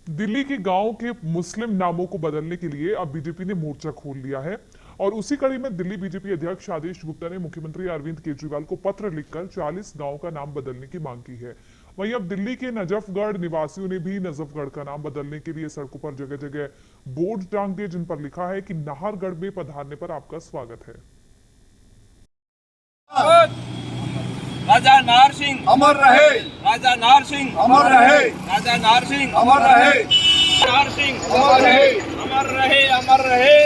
दिल्ली के गांव के मुस्लिम नामों को बदलने के लिए अब बीजेपी ने मोर्चा खोल लिया है और उसी कड़ी में दिल्ली बीजेपी अध्यक्ष आदेश गुप्ता ने मुख्यमंत्री अरविंद केजरीवाल को पत्र लिखकर 40 गांवों का नाम बदलने की मांग की है। वहीं अब दिल्ली के नजफगढ़ निवासियों ने भी नजफगढ़ का नाम बदलने के लिए सड़कों पर जगह जगह बोर्ड टांग दिए, जिन पर लिखा है कि नाहरगढ़ में पधारने पर आपका स्वागत है। राजा नाहर सिंह अमर रहे, राजा नाहर सिंह अमर रहे, राजा नाहर सिंह अमर रहे, नाहर सिंह अमर रहे, अमर रहे, अमर रहे,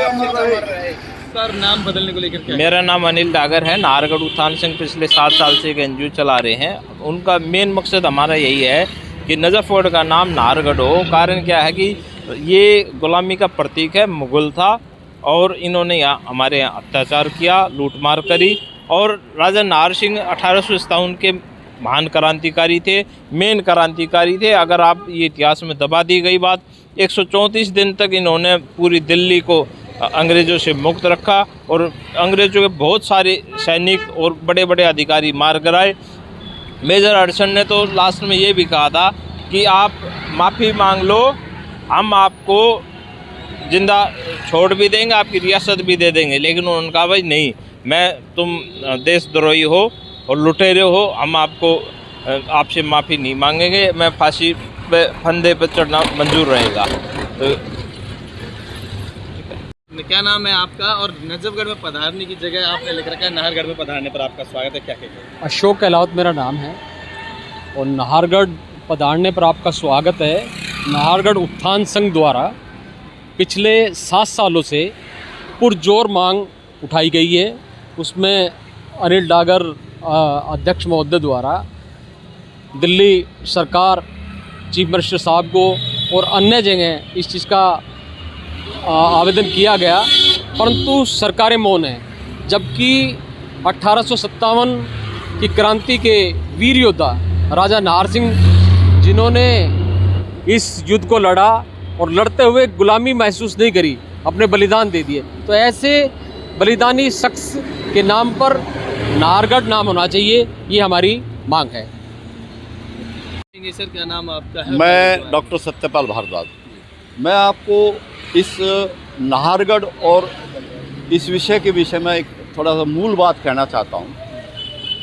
अमर रहे। सर, नाम बदलने को लेकर क्या? मेरा नाम अनिल डागर है। नाहरगढ़ उत्थान संघ पिछले 7 साल से एक एनजीओ चला रहे हैं। उनका मेन मकसद हमारा यही है कि नजफगढ़ का नाम नाहरगढ़ हो। कारण क्या है कि ये गुलामी का प्रतीक है, मुगल था और इन्होंने हमारे यहाँ अत्याचार किया, लूटमार करी। और राजा नाहर सिंह 1857 के महान क्रांतिकारी थे, मेन क्रांतिकारी थे। अगर आप ये इतिहास में दबा दी गई बात, 134 दिन तक इन्होंने पूरी दिल्ली को अंग्रेज़ों से मुक्त रखा और अंग्रेज़ों के बहुत सारे सैनिक और बड़े बड़े अधिकारी मार गिराए। मेजर हडसन ने तो लास्ट में ये भी कहा था कि आप माफ़ी मांग लो, हम आपको जिंदा छोड़ भी देंगे, आपकी रियासत भी दे देंगे। लेकिन उन्होंने कहा भाई नहीं, तुम देशद्रोही हो और लुटेरे हो, हम आपसे माफ़ी नहीं मांगेंगे, मैं फांसी पे फंदे पे चढ़ना मंजूर रहेगा। तो क्या नाम है आपका और नजफगढ़ में पधारने की जगह आपने लिख रखा है नाहरगढ़ में पधारने पर आपका स्वागत है, क्या कहेंगे? अशोक गहलोत मेरा नाम है और नाहरगढ़ पधारने पर आपका स्वागत है। नाहरगढ़ उत्थान संघ द्वारा पिछले 7 सालों से पुरजोर मांग उठाई गई है। उसमें अनिल डागर अध्यक्ष महोदय द्वारा दिल्ली सरकार, चीफ मिनिस्टर साहब को और अन्य जगह इस चीज़ का आवेदन किया गया, परंतु सरकारें मौन हैं। जबकि 1857 की क्रांति के वीर योद्धा राजा नाहर सिंह, जिन्होंने इस युद्ध को लड़ा और लड़ते हुए गुलामी महसूस नहीं करी, अपने बलिदान दे दिए, तो ऐसे बलिदानी शख्स के नाम पर नाहरगढ़ नाम होना चाहिए, ये हमारी मांग है। सर, क्या नाम आपका है? मैं डॉक्टर सत्यपाल भारद्वाज। मैं आपको इस नाहरगढ़ और इस विषय के विषय में एक थोड़ा सा मूल बात कहना चाहता हूँ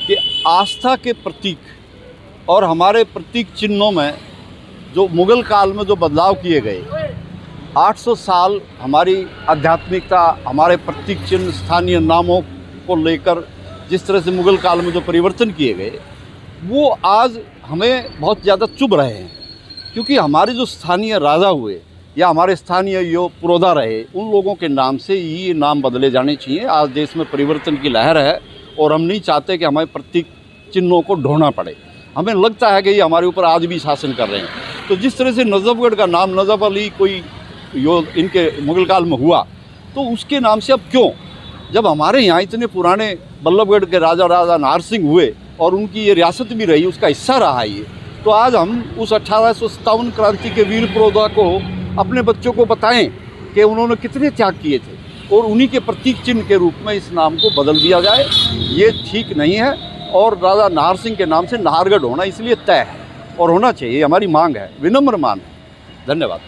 कि आस्था के प्रतीक और हमारे प्रतीक चिन्हों में जो मुग़ल काल में जो बदलाव किए गए, 800 साल हमारी आध्यात्मिकता, हमारे प्रतीक चिन्ह, स्थानीय नामों को लेकर जिस तरह से मुग़ल काल में जो परिवर्तन किए गए, वो आज हमें बहुत ज़्यादा चुभ रहे हैं। क्योंकि हमारे जो स्थानीय राजा हुए या हमारे स्थानीय जो पुरोधा रहे, उन लोगों के नाम से ये नाम बदले जाने चाहिए। आज देश में परिवर्तन की लहर है और हम नहीं चाहते कि हमें प्रतीक चिन्हों को ढोना पड़े। हमें लगता है कि ये हमारे ऊपर आज भी शासन कर रहे हैं। तो जिस तरह से नजफगढ़ का नाम नजफ अली कोई इनके मुग़ल काल में हुआ, तो उसके नाम से अब क्यों, जब हमारे यहाँ इतने पुराने बल्लभगढ़ के राजा नाहर सिंह हुए और उनकी ये रियासत भी रही, उसका हिस्सा रहा ये, तो आज हम उस 1857 क्रांति के वीर पुरोधा को अपने बच्चों को बताएं कि उन्होंने कितने त्याग किए थे और उन्हीं के प्रतीक चिन्ह के रूप में इस नाम को बदल दिया जाए, ये ठीक नहीं है। और राजा नाहर सिंह के नाम से नाहरगढ़ होना इसलिए तय है और होना चाहिए, हमारी मांग है, विनम्र मांग है। धन्यवाद।